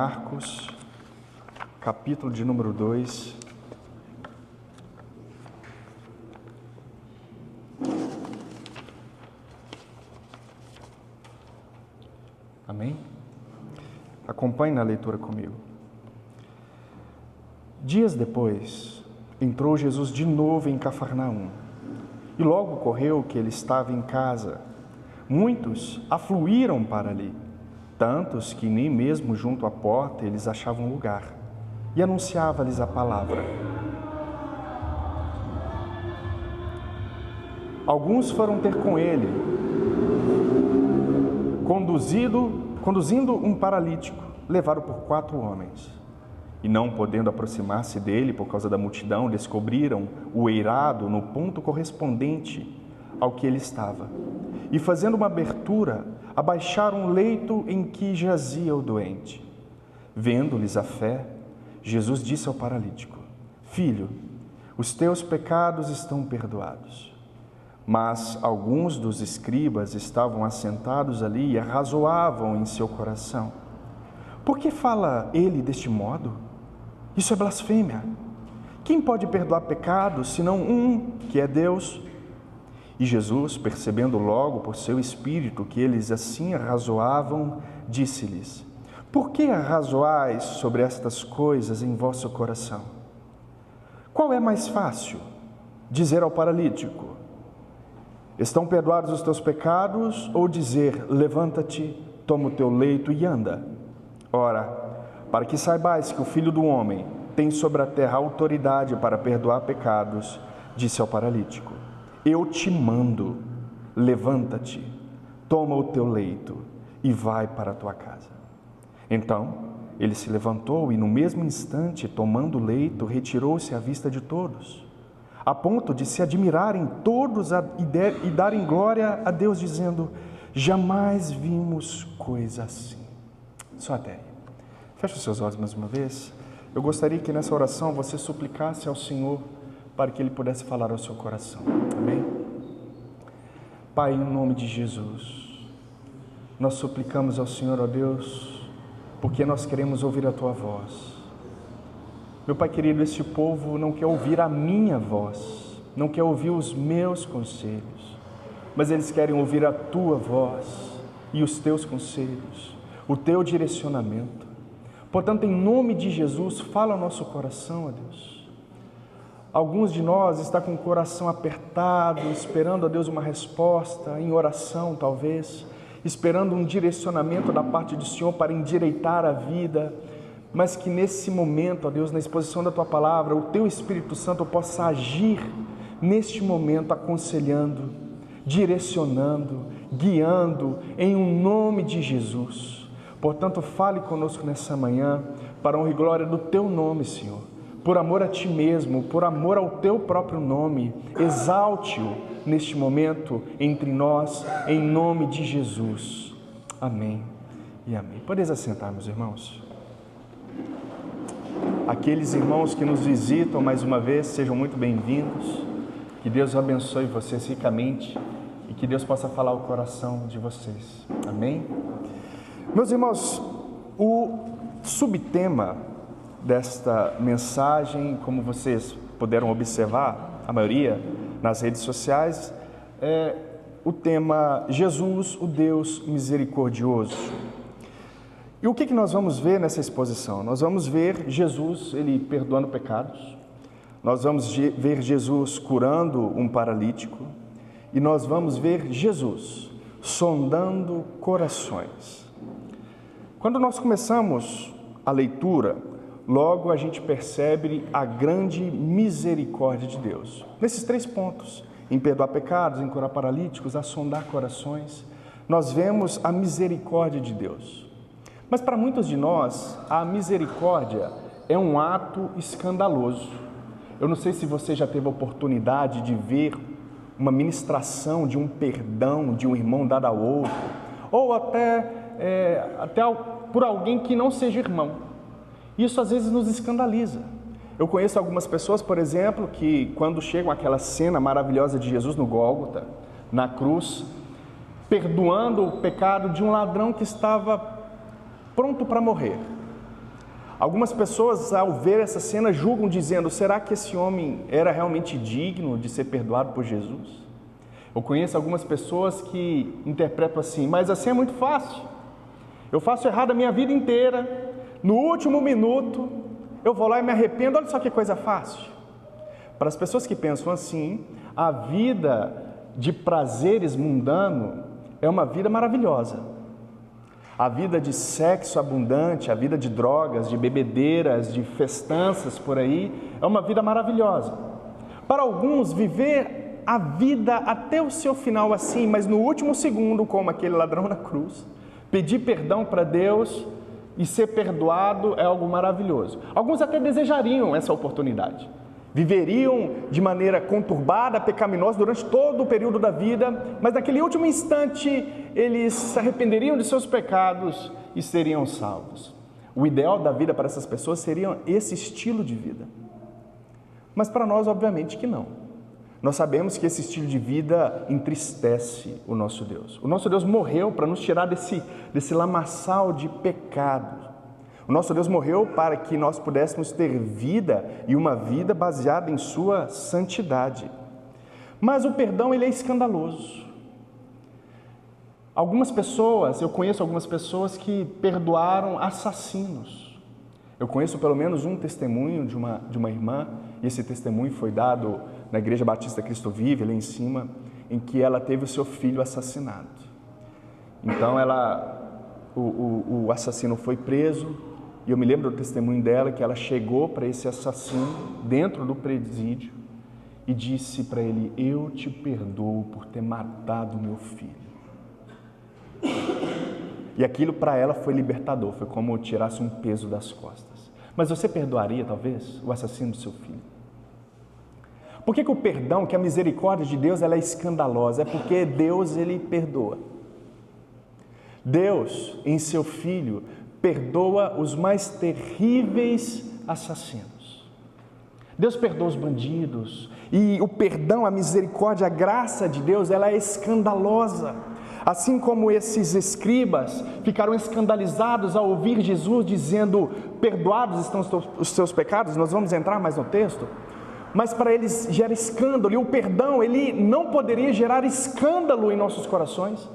Marcos, capítulo de número 2. Amém? Acompanhe na leitura comigo. Dias depois, entrou Jesus de novo em Cafarnaum, e logo ocorreu que ele estava em casa. Muitos afluíram para ali, tantos que nem mesmo junto à porta eles achavam lugar, e anunciava-lhes a palavra. Alguns foram ter com ele, conduzindo um paralítico, levado por 4 homens. E não podendo aproximar-se dele por causa da multidão, descobriram o eirado no ponto correspondente ao que ele estava. E fazendo uma abertura, abaixaram o leito em que jazia o doente. Vendo-lhes a fé, Jesus disse ao paralítico: Filho, os teus pecados estão perdoados. Mas alguns dos escribas estavam assentados ali e arrazoavam em seu coração: Por que fala ele deste modo? Isso é blasfêmia. Quem pode perdoar pecados, senão um, que é Deus? E Jesus, percebendo logo por seu espírito que eles assim arrazoavam, disse-lhes: Por que arrazoais sobre estas coisas em vosso coração? Qual é mais fácil? Dizer ao paralítico: Estão perdoados os teus pecados? Ou dizer: Levanta-te, toma o teu leito e anda? Ora, para que saibais que o Filho do Homem tem sobre a terra autoridade para perdoar pecados, disse ao paralítico: Eu te mando, levanta-te, toma o teu leito e vai para a tua casa. Então, ele se levantou e no mesmo instante, tomando o leito, retirou-se à vista de todos, a ponto de se admirarem todos e darem glória a Deus, dizendo: Jamais vimos coisa assim. Só até aí. Feche os seus olhos mais uma vez. Eu gostaria que nessa oração você suplicasse ao Senhor para que Ele pudesse falar ao seu coração. Amém? Pai, em nome de Jesus, nós suplicamos ao Senhor, ó Deus, porque nós queremos ouvir a Tua voz. Meu Pai querido, este povo não quer ouvir a minha voz, não quer ouvir os meus conselhos, mas eles querem ouvir a Tua voz e os Teus conselhos, o Teu direcionamento. Portanto, em nome de Jesus, fala ao nosso coração, ó Deus. Alguns de nós estão com o coração apertado, esperando, ó Deus, uma resposta, em oração talvez, esperando um direcionamento da parte do Senhor para endireitar a vida, mas que nesse momento, ó Deus, na exposição da Tua Palavra, o Teu Espírito Santo possa agir neste momento, aconselhando, direcionando, guiando, em um nome de Jesus. Portanto, fale conosco nessa manhã, para a honra e glória do Teu nome, Senhor. Por amor a Ti mesmo, por amor ao Teu próprio nome, exalte-o neste momento entre nós, em nome de Jesus. Amém e amém. Podeis assentar, meus irmãos. Aqueles irmãos que nos visitam mais uma vez, sejam muito bem-vindos. Que Deus abençoe vocês ricamente e que Deus possa falar ao coração de vocês. Amém? Meus irmãos, o subtema desta mensagem, como vocês puderam observar, a maioria nas redes sociais, é o tema Jesus, o Deus misericordioso. E o que nós vamos ver nessa exposição? Nós vamos ver Jesus, Ele perdoando pecados, nós vamos ver Jesus curando um paralítico e nós vamos ver Jesus sondando corações. Quando nós começamos a leitura, logo a gente percebe a grande misericórdia de Deus. Nesses 3 pontos, em perdoar pecados, em curar paralíticos, a sondar corações, nós vemos a misericórdia de Deus. Mas para muitos de nós, a misericórdia é um ato escandaloso. Eu não sei se você já teve a oportunidade de ver uma ministração de um perdão de um irmão dado ao outro, ou até por alguém que não seja irmão. Isso às vezes nos escandaliza. Eu conheço algumas pessoas, por exemplo, que quando chegam àquela cena maravilhosa de Jesus no Gólgota, na cruz, perdoando o pecado de um ladrão que estava pronto para morrer. Algumas pessoas, ao ver essa cena, julgam dizendo: será que esse homem era realmente digno de ser perdoado por Jesus? Eu conheço algumas pessoas que interpretam assim: mas assim é muito fácil. Eu faço errado a minha vida inteira, no último minuto eu vou lá e me arrependo, olha só que coisa fácil. Para as pessoas que pensam assim, a vida de prazeres mundano é uma vida maravilhosa. A vida de sexo abundante, a vida de drogas, de bebedeiras, de festanças por aí, é uma vida maravilhosa. Para alguns, viver a vida até o seu final assim, mas no último segundo, como aquele ladrão na cruz, pedir perdão para Deus e ser perdoado é algo maravilhoso. Alguns até desejariam essa oportunidade. Viveriam de maneira conturbada, pecaminosa durante todo o período da vida, mas naquele último instante eles se arrependeriam de seus pecados e seriam salvos. O ideal da vida para essas pessoas seria esse estilo de vida. Mas para nós, obviamente que não. Nós sabemos que esse estilo de vida entristece o nosso Deus. O nosso Deus morreu para nos tirar desse lamaçal de pecado. O nosso Deus morreu para que nós pudéssemos ter vida e uma vida baseada em sua santidade. Mas o perdão, ele é escandaloso. Eu conheço algumas pessoas que perdoaram assassinos. Eu conheço pelo menos um testemunho de uma irmã, e esse testemunho foi dado na Igreja Batista Cristo Vive, lá em cima, em que ela teve o seu filho assassinado. Então o assassino foi preso, e eu me lembro do testemunho dela, que ela chegou para esse assassino dentro do presídio e disse para ele: eu te perdoo por ter matado meu filho. E aquilo para ela foi libertador, foi como tirasse um peso das costas. Mas você perdoaria, talvez, o assassino do seu filho? Por que o perdão, que a misericórdia de Deus, ela é escandalosa? É porque Deus, ele perdoa. Deus, em seu Filho, perdoa os mais terríveis assassinos. Deus perdoa os bandidos. E o perdão, a misericórdia, a graça de Deus, ela é escandalosa. Assim como esses escribas ficaram escandalizados ao ouvir Jesus dizendo: perdoados estão os seus pecados, nós vamos entrar mais no texto. Mas para eles gera escândalo, e o perdão, ele não poderia gerar escândalo em nossos corações?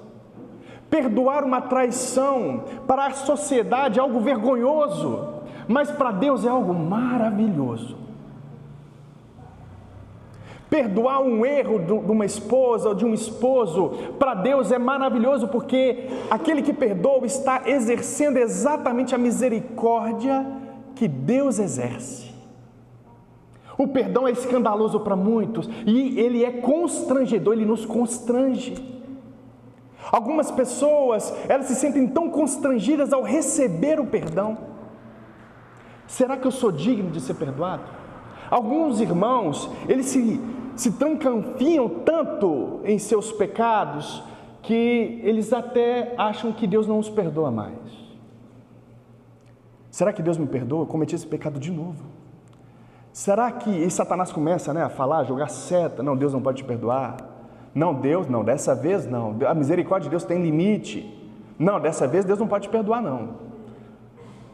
Perdoar uma traição para a sociedade é algo vergonhoso, mas para Deus é algo maravilhoso. Perdoar um erro de uma esposa ou de um esposo, para Deus é maravilhoso, porque aquele que perdoa está exercendo exatamente a misericórdia que Deus exerce. O perdão é escandaloso para muitos e ele é constrangedor, ele nos constrange. Algumas pessoas, elas se sentem tão constrangidas ao receber o perdão. Será que eu sou digno de ser perdoado? Alguns irmãos, eles se trancanfiam tanto em seus pecados que eles até acham que Deus não os perdoa mais. Será que Deus me perdoa? Eu cometi esse pecado de novo. Será que... E Satanás começa, a falar, a jogar seta. Não, Deus não pode te perdoar. Não, Deus não, dessa vez não. A misericórdia de Deus tem limite. Não, dessa vez Deus não pode te perdoar, não.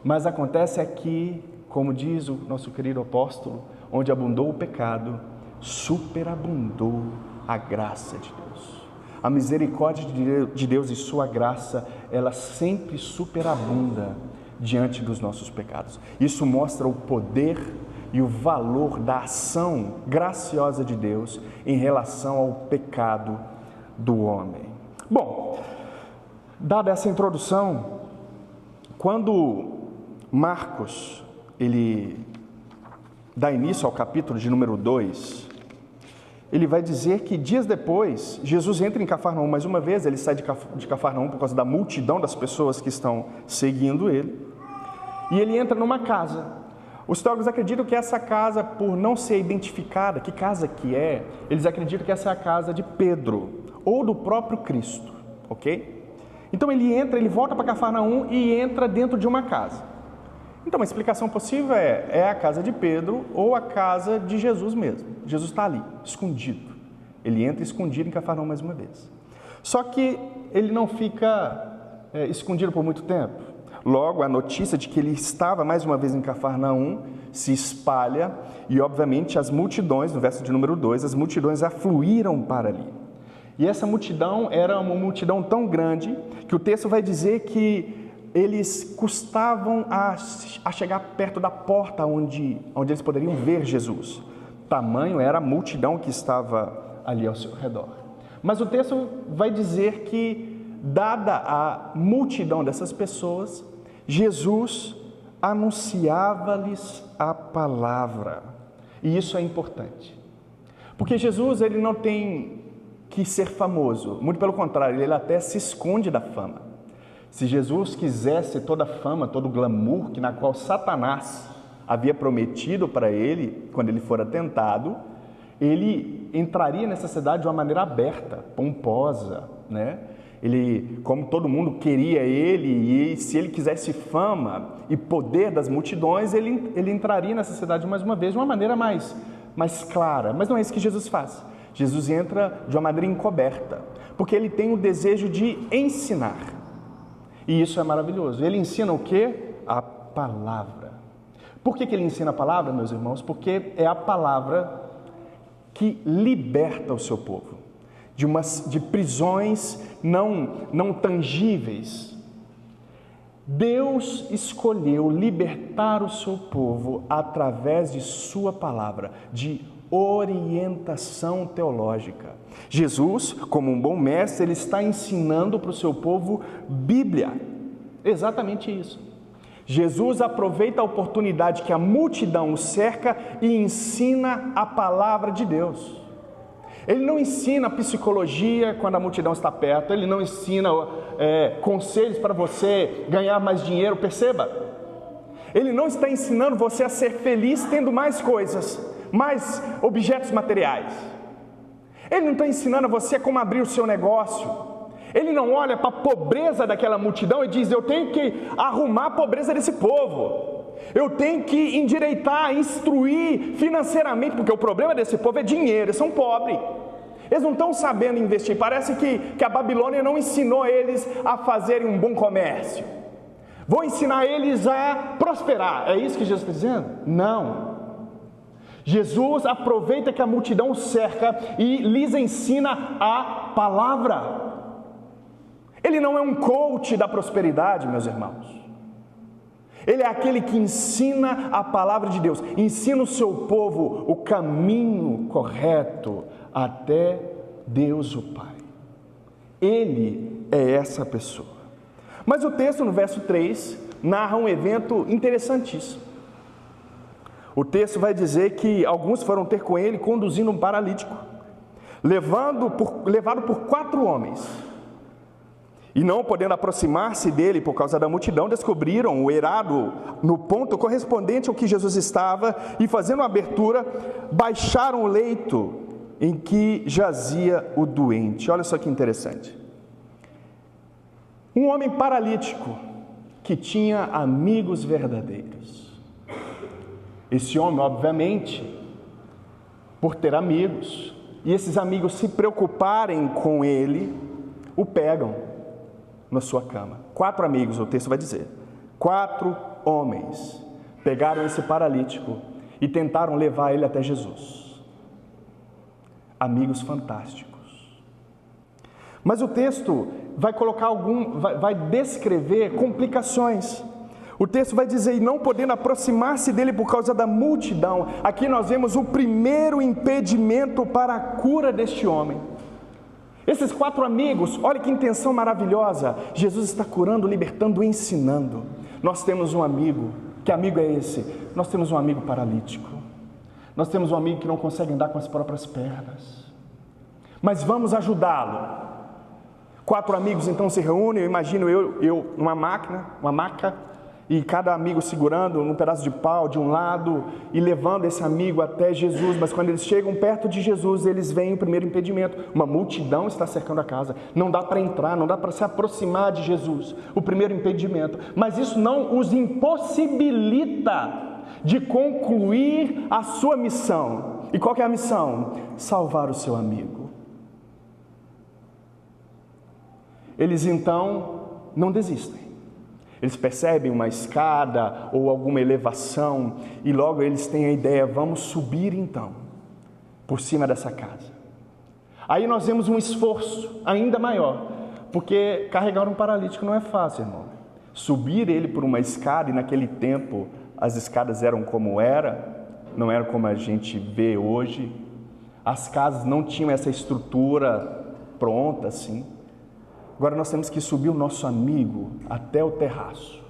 Mas acontece aqui, como diz o nosso querido apóstolo, onde abundou o pecado, superabundou a graça de Deus. A misericórdia de Deus e sua graça, ela sempre superabunda diante dos nossos pecados. Isso mostra o poder e o valor da ação graciosa de Deus em relação ao pecado do homem. Bom, dada essa introdução, quando Marcos, ele dá início ao capítulo de número 2, ele vai dizer que dias depois, Jesus entra em Cafarnaum mais uma vez, ele sai de Cafarnaum por causa da multidão das pessoas que estão seguindo ele, e ele entra numa casa. Os teólogos acreditam que essa casa, por não ser identificada, que casa que é, eles acreditam que essa é a casa de Pedro, ou do próprio Cristo, ok? Então ele volta para Cafarnaum e entra dentro de uma casa. Então uma explicação possível é a casa de Pedro ou a casa de Jesus mesmo. Jesus está ali, escondido. Ele entra escondido em Cafarnaum mais uma vez. Só que ele não fica escondido por muito tempo. Logo, a notícia de que ele estava mais uma vez em Cafarnaum se espalha e, obviamente, as multidões, no verso de número 2, as multidões afluíram para ali. E essa multidão era uma multidão tão grande que o texto vai dizer que eles custavam a chegar perto da porta onde eles poderiam ver Jesus. Tamanho era a multidão que estava ali ao seu redor. Mas o texto vai dizer que, dada a multidão dessas pessoas, Jesus anunciava-lhes a palavra. E isso é importante. Porque Jesus, ele não tem que ser famoso. Muito pelo contrário, ele até se esconde da fama. Se Jesus quisesse toda a fama, todo o glamour na qual Satanás havia prometido para ele, quando ele fora tentado, ele entraria nessa cidade de uma maneira aberta, pomposa, né? Ele, como todo mundo queria ele, e se ele quisesse fama e poder das multidões, ele entraria nessa cidade mais uma vez de uma maneira mais clara. Mas não é isso que Jesus faz. Jesus entra de uma maneira encoberta, porque ele tem o desejo de ensinar. E isso é maravilhoso. Ele ensina o quê? A palavra. Por que ele ensina a palavra, meus irmãos? Porque é a palavra que liberta o seu povo de prisões não tangíveis. Deus escolheu libertar o seu povo através de sua palavra, de orientação teológica. Jesus, como um bom mestre, ele está ensinando para o seu povo Bíblia. Exatamente isso. Jesus aproveita a oportunidade que a multidão o cerca e ensina a palavra de Deus. Ele não ensina psicologia quando a multidão está perto, ele não ensina conselhos para você ganhar mais dinheiro, perceba. Ele não está ensinando você a ser feliz tendo mais coisas, mais objetos materiais. Ele não está ensinando a você como abrir o seu negócio. Ele não olha para a pobreza daquela multidão e diz: eu tenho que arrumar a pobreza desse povo. Eu tenho que endireitar, instruir financeiramente, porque o problema desse povo é dinheiro, eles são pobres. Eles não estão sabendo investir. Parece que a Babilônia não ensinou eles a fazerem um bom comércio. Vou ensinar eles a prosperar. É isso que Jesus está dizendo? Não. Jesus aproveita que a multidão cerca e lhes ensina a palavra. Ele não é um coach da prosperidade, meus irmãos. Ele é aquele que ensina a palavra de Deus, ensina o seu povo o caminho correto até Deus o Pai. Ele é essa pessoa. Mas o texto no verso 3 narra um evento interessantíssimo. O texto vai dizer que alguns foram ter com ele conduzindo um paralítico, levado por 4 homens. E não podendo aproximar-se dele por causa da multidão, descobriram o eirado no ponto correspondente ao que Jesus estava e, fazendo uma abertura, baixaram o leito em que jazia o doente. Olha só que interessante. Um homem paralítico que tinha amigos verdadeiros. Esse homem, obviamente, por ter amigos, e esses amigos se preocuparem com ele, o pegam na sua cama. 4 amigos, o texto vai dizer. 4 homens pegaram esse paralítico e tentaram levar ele até Jesus. Amigos fantásticos. Mas o texto vai vai descrever complicações. O texto vai dizer: e não podendo aproximar-se dele por causa da multidão. Aqui nós vemos o primeiro impedimento para a cura deste homem. Esses 4 amigos, olha que intenção maravilhosa. Jesus está curando, libertando, ensinando. Nós temos um amigo. Que amigo é esse? Nós temos um amigo paralítico. Nós temos um amigo que não consegue andar com as próprias pernas. Mas vamos ajudá-lo. 4 amigos então se reúnem. Eu imagino eu numa maca, e cada amigo segurando um pedaço de pau de um lado e levando esse amigo até Jesus. Mas quando eles chegam perto de Jesus, eles veem o primeiro impedimento. Uma multidão está cercando a casa. Não dá para entrar, não dá para se aproximar de Jesus. O primeiro impedimento. Mas isso não os impossibilita de concluir a sua missão. E qual que é a missão? Salvar o seu amigo. Eles então não desistem. Eles percebem uma escada ou alguma elevação e logo eles têm a ideia, vamos subir então, por cima dessa casa. Aí nós vemos um esforço ainda maior, porque carregar um paralítico não é fácil, irmão. Subir ele por uma escada, e naquele tempo as escadas eram como não era como a gente vê hoje. As casas não tinham essa estrutura pronta assim. Agora nós temos que subir o nosso amigo até o terraço.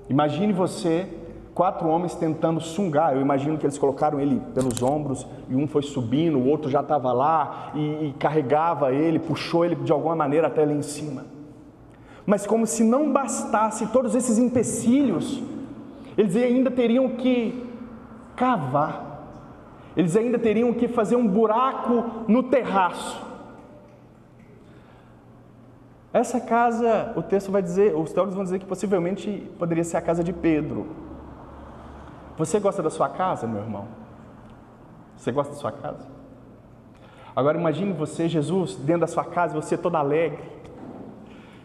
Imagine você, 4 homens tentando sungar. Eu imagino que eles colocaram ele pelos ombros e um foi subindo, o outro já estava lá e carregava ele, puxou ele de alguma maneira até lá em cima. Mas como se não bastasse todos esses empecilhos, eles ainda teriam que cavar. Eles ainda teriam que fazer um buraco no terraço. Essa casa, o texto vai dizer, os teólogos vão dizer que possivelmente poderia ser a casa de Pedro. Você gosta da sua casa, meu irmão? Você gosta da sua casa? Agora imagine você, Jesus, dentro da sua casa, você todo alegre.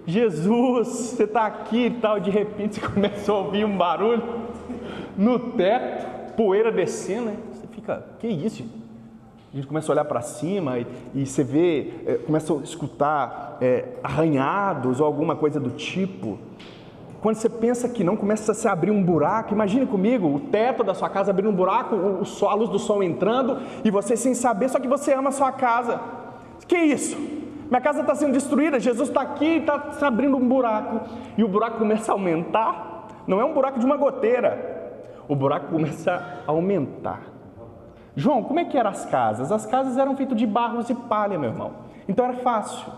Jesus, você está aqui e tal, de repente você começa a ouvir um barulho no teto, poeira descendo, né? Você fica, que isso? A gente começa a olhar para cima e você vê, começa a escutar arranhados ou alguma coisa do tipo. Quando você pensa que não, começa a se abrir um buraco. Imagine comigo, o teto da sua casa abrindo um buraco, a luz do sol entrando e você sem saber, só que você ama a sua casa. Que isso? Minha casa está sendo destruída, Jesus está aqui e está se abrindo um buraco. E o buraco começa a aumentar. Não é um buraco de uma goteira. O buraco começa a aumentar. João, como é que eram as casas? As casas eram feitas de barros e palha, meu irmão. Então era fácil.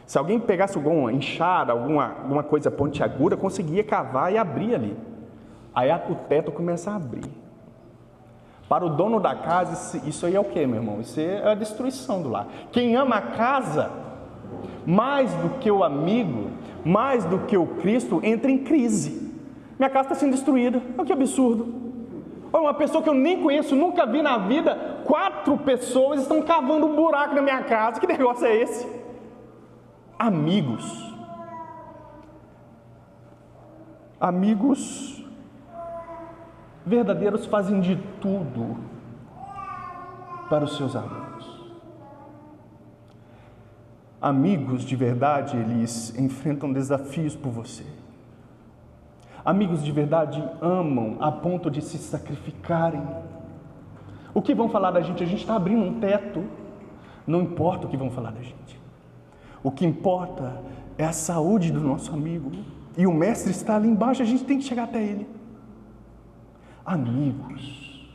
Se alguém pegasse alguma enxada, alguma coisa pontiaguda, conseguia cavar e abrir ali. Aí o teto começa a abrir. Para o dono da casa, isso aí é o que, meu irmão? Isso é a destruição do lar. Quem ama a casa, mais do que o amigo, mais do que o Cristo, entra em crise. Minha casa está sendo destruída. Olha que absurdo. Uma pessoa que eu nem conheço, nunca vi na vida, 4 pessoas estão cavando um buraco na minha casa. Que negócio é esse? Amigos. Amigos verdadeiros fazem de tudo para os seus amigos. Amigos de verdade, eles enfrentam desafios por você. Amigos de verdade amam a ponto de se sacrificarem. O que vão falar da gente? A gente está abrindo um teto. Não importa o que vão falar da gente. O que importa é a saúde do nosso amigo. E o mestre está ali embaixo, a gente tem que chegar até ele. Amigos.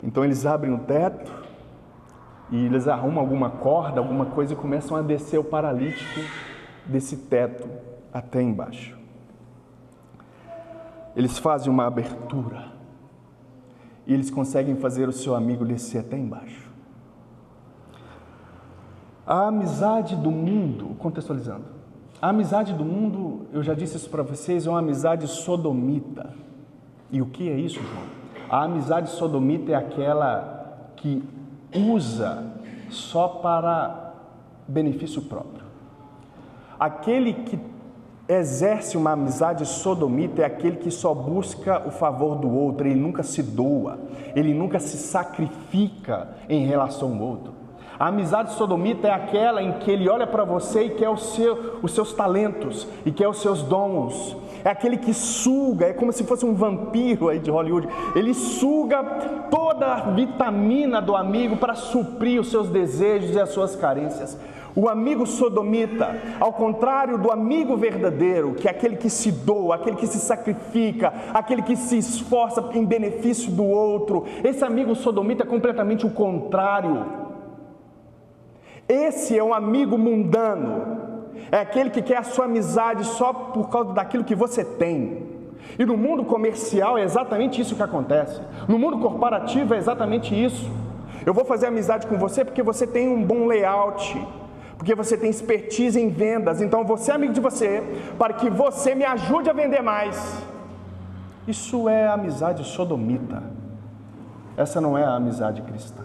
Então eles abrem o teto e eles arrumam alguma corda, alguma coisa e começam a descer o paralítico desse teto até embaixo. Eles fazem uma abertura e eles conseguem fazer o seu amigo descer até embaixo. A amizade do mundo, contextualizando, a amizade do mundo, eu já disse isso para vocês, é uma amizade sodomita. E o que é isso, João? A amizade sodomita é aquela que usa só para benefício próprio. Aquele que exerce uma amizade sodomita é aquele que só busca o favor do outro, ele nunca se doa, ele nunca se sacrifica em relação ao outro. A amizade sodomita é aquela em que ele olha para você e quer os seus talentos, e quer os seus dons. É aquele que suga, é como se fosse um vampiro aí de Hollywood. Ele suga toda a vitamina do amigo para suprir os seus desejos e as suas carências. O amigo sodomita, ao contrário do amigo verdadeiro, que é aquele que se doa, aquele que se sacrifica, aquele que se esforça em benefício do outro, esse amigo sodomita é completamente o contrário. Esse é um amigo mundano, é aquele que quer a sua amizade só por causa daquilo que você tem. E no mundo comercial é exatamente isso que acontece. No mundo corporativo é exatamente isso. Eu vou fazer amizade com você porque você tem um bom layout, porque você tem expertise em vendas, então eu vou ser amigo de você para que você me ajude a vender mais. Isso é amizade sodomita. Essa não é a amizade cristã.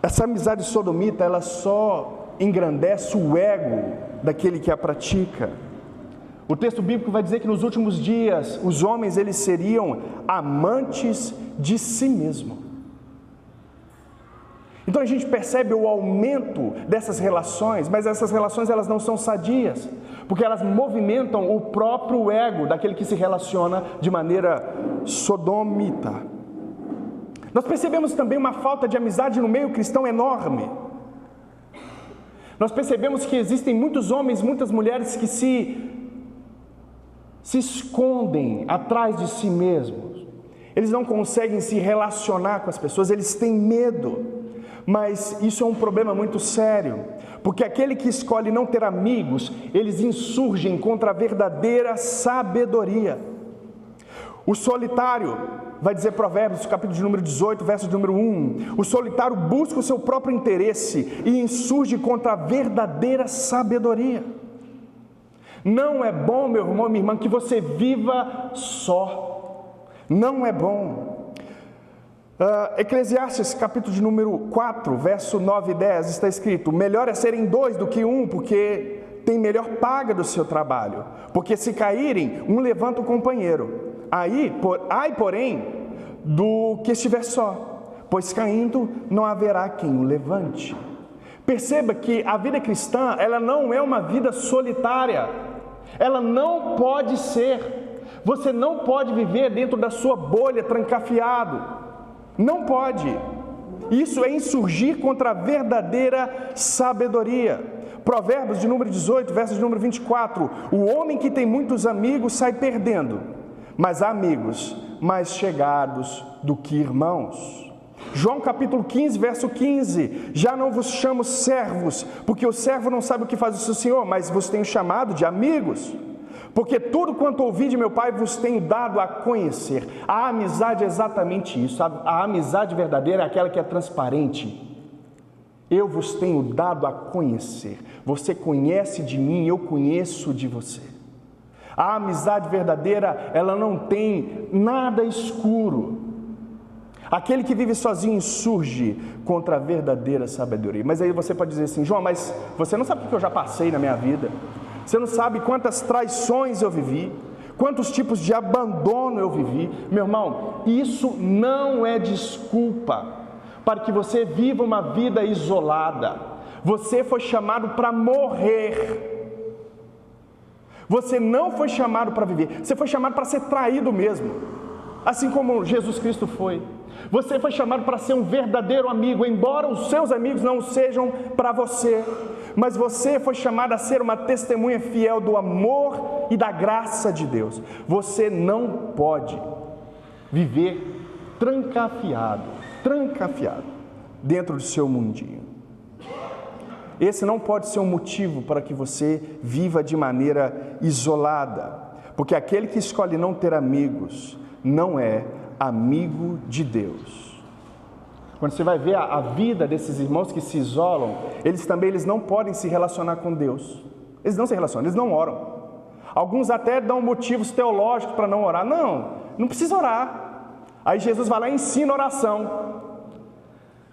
Essa amizade sodomita, ela só engrandece o ego daquele que a pratica. O texto bíblico vai dizer que nos últimos dias os homens eles seriam amantes de si mesmo. Então a gente percebe o aumento dessas relações, mas essas relações elas não são sadias, porque elas movimentam o próprio ego daquele que se relaciona de maneira sodomita. Nós percebemos também uma falta de amizade no meio cristão enorme. Nós percebemos que existem muitos homens, muitas mulheres que se escondem atrás de si mesmos. Eles não conseguem se relacionar com as pessoas, eles têm medo. Mas isso é um problema muito sério, porque aquele que escolhe não ter amigos, eles insurgem contra a verdadeira sabedoria. O solitário, vai dizer Provérbios, capítulo de número 18, verso de número 1, o solitário busca o seu próprio interesse e insurge contra a verdadeira sabedoria. Não é bom, meu irmão, minha irmã, que você viva só. Não é bom. Eclesiastes, capítulo de número 4, verso 9 e 10, está escrito: melhor é serem dois do que um, porque tem melhor paga do seu trabalho. Porque se caírem, um levanta o companheiro. Ai, porém, do que estiver só, pois caindo não haverá quem o levante. Perceba que a vida cristã, ela não é uma vida solitária. Ela não pode ser. Você não pode viver dentro da sua bolha trancafiado. Não pode. Isso é insurgir contra a verdadeira sabedoria. Provérbios de número 18, verso de número 24. O homem que tem muitos amigos sai perdendo, mas há amigos mais chegados do que irmãos. João capítulo 15, verso 15. Já não vos chamo servos, porque o servo não sabe o que faz o seu senhor, mas vos tenho chamado de amigos. Porque tudo quanto ouvi de meu Pai vos tenho dado a conhecer. A amizade é exatamente isso. A amizade verdadeira é aquela que é transparente. Eu vos tenho dado a conhecer. Você conhece de mim, eu conheço de você. A amizade verdadeira, ela não tem nada escuro. Aquele que vive sozinho insurge contra a verdadeira sabedoria. Mas aí você pode dizer assim: João, mas você não sabe o que eu já passei na minha vida. Você não sabe quantas traições eu vivi, quantos tipos de abandono eu vivi. Meu irmão, isso não é desculpa para que você viva uma vida isolada. Você foi chamado para morrer. Você não foi chamado para viver. Você foi chamado para ser traído mesmo, assim como Jesus Cristo foi. Você foi chamado para ser um verdadeiro amigo, embora os seus amigos não sejam para você. Mas você foi chamado a ser uma testemunha fiel do amor e da graça de Deus. Você não pode viver trancafiado dentro do seu mundinho. Esse não pode ser um motivo para que você viva de maneira isolada, porque aquele que escolhe não ter amigos não é amigo de Deus. Quando você vai ver a vida desses irmãos que se isolam, eles não podem se relacionar com Deus. Eles não se relacionam, eles não oram. Alguns até dão motivos teológicos para não orar. Não precisa orar. Aí Jesus vai lá e ensina oração.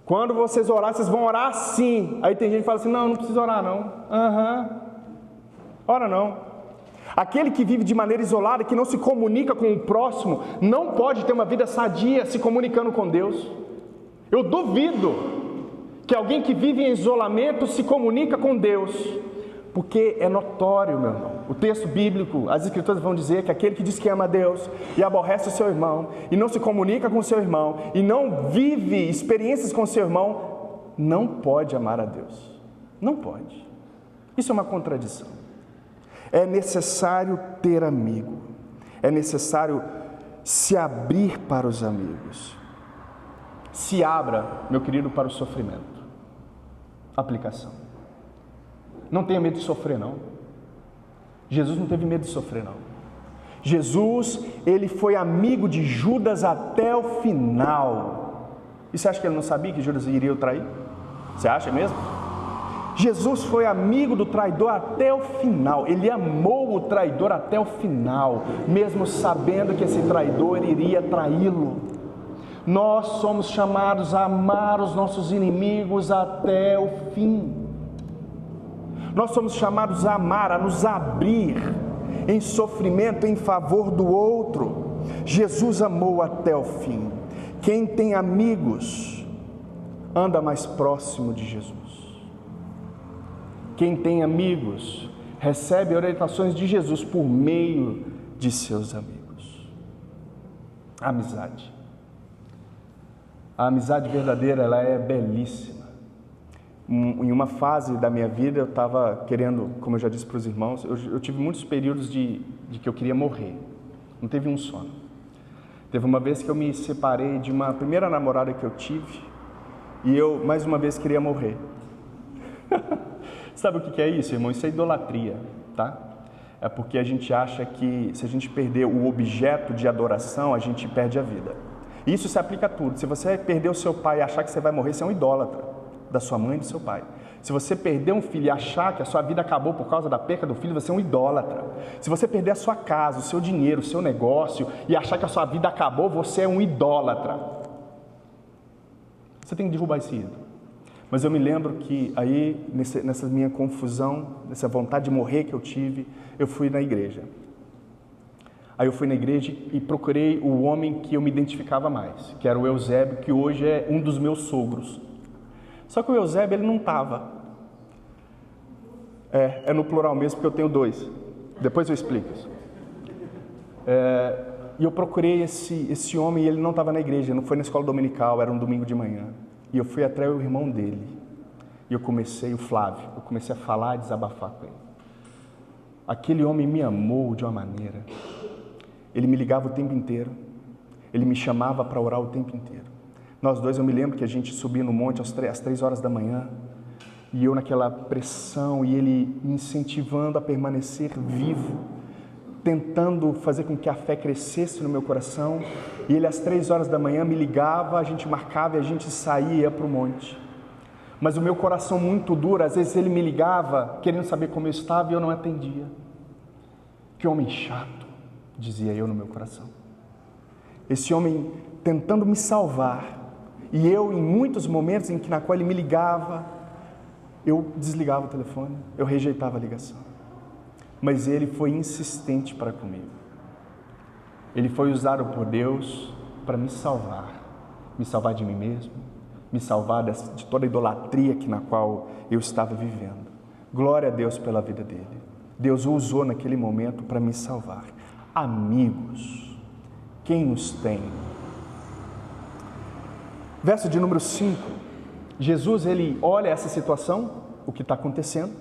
Quando vocês orarem, vocês vão orar assim. Aí tem gente que fala assim: não precisa orar não. Ora não. Aquele que vive de maneira isolada, que não se comunica com o próximo, não pode ter uma vida sadia se comunicando com Deus. Eu duvido que alguém que vive em isolamento se comunica com Deus, porque é notório, meu irmão. O texto bíblico, as escrituras vão dizer que aquele que diz que ama a Deus e aborrece o seu irmão, e não se comunica com o seu irmão, e não vive experiências com o seu irmão, não pode amar a Deus. Não pode. Isso é uma contradição. É necessário ter amigo. É necessário se abrir para os amigos. Se abra, meu querido, para o sofrimento. Aplicação. Não tenha medo de sofrer, não. Jesus não teve medo de sofrer, não. Jesus, ele foi amigo de Judas até o final. E você acha que ele não sabia que Judas iria o trair? Você acha mesmo? Jesus foi amigo do traidor até o final. Ele amou o traidor até o final, mesmo sabendo que esse traidor iria traí-lo. Nós somos chamados a amar os nossos inimigos até o fim. Nós somos chamados a amar, a nos abrir em sofrimento em favor do outro. Jesus amou até o fim. Quem tem amigos anda mais próximo de Jesus. Quem tem amigos recebe orientações de Jesus por meio de seus amigos. Amizade. A amizade verdadeira, ela é belíssima. Em uma fase da minha vida, eu estava querendo, como eu já disse para os irmãos, eu tive muitos períodos de que eu queria morrer. Não teve um só. Teve uma vez que eu me separei de uma primeira namorada que eu tive e eu, mais uma vez, queria morrer. Sabe o que é isso, irmão? Isso é idolatria, tá? É porque a gente acha que se a gente perder o objeto de adoração, a gente perde a vida. Isso se aplica a tudo. Se você perder o seu pai e achar que você vai morrer, você é um idólatra da sua mãe e do seu pai. Se você perder um filho e achar que a sua vida acabou por causa da perca do filho, você é um idólatra. Se você perder a sua casa, o seu dinheiro, o seu negócio e achar que a sua vida acabou, você é um idólatra. Você tem que derrubar esse ídolo. Mas eu me lembro que aí, nessa minha confusão, nessa vontade de morrer que eu tive, eu fui na igreja. Aí eu fui na igreja e procurei o homem que eu me identificava mais, que era o Eusébio, que hoje é um dos meus sogros. Só que o Eusébio, ele não estava. É no plural mesmo, porque eu tenho dois. Depois eu explico isso. E eu procurei esse homem e ele não estava na igreja, não foi na escola dominical, era um domingo de manhã. E eu fui até o irmão dele. E eu comecei, o Flávio, eu comecei a falar e desabafar com ele. Aquele homem me amou de uma maneira. Ele me ligava o tempo inteiro. Ele me chamava para orar o tempo inteiro. Nós dois, eu me lembro que a gente subia no monte às 3 horas da manhã. E eu naquela pressão, e ele me incentivando a permanecer vivo, tentando fazer com que a fé crescesse no meu coração. E ele às 3 horas da manhã me ligava, a gente marcava e a gente saía e ia para o monte. Mas o meu coração muito duro, às vezes ele me ligava querendo saber como eu estava e eu não atendia. Que homem chato, dizia eu no meu coração. Esse homem tentando me salvar. E eu, em muitos momentos em que na qual ele me ligava, eu desligava o telefone, eu rejeitava a ligação. Mas ele foi insistente para comigo. Ele foi usado por Deus para me salvar de mim mesmo, me salvar de toda a idolatria na qual eu estava vivendo. Glória a Deus pela vida dele. Deus o usou naquele momento para me salvar. Amigos, quem nos tem? Verso de número 5. Jesus, ele olha essa situação, o que está acontecendo.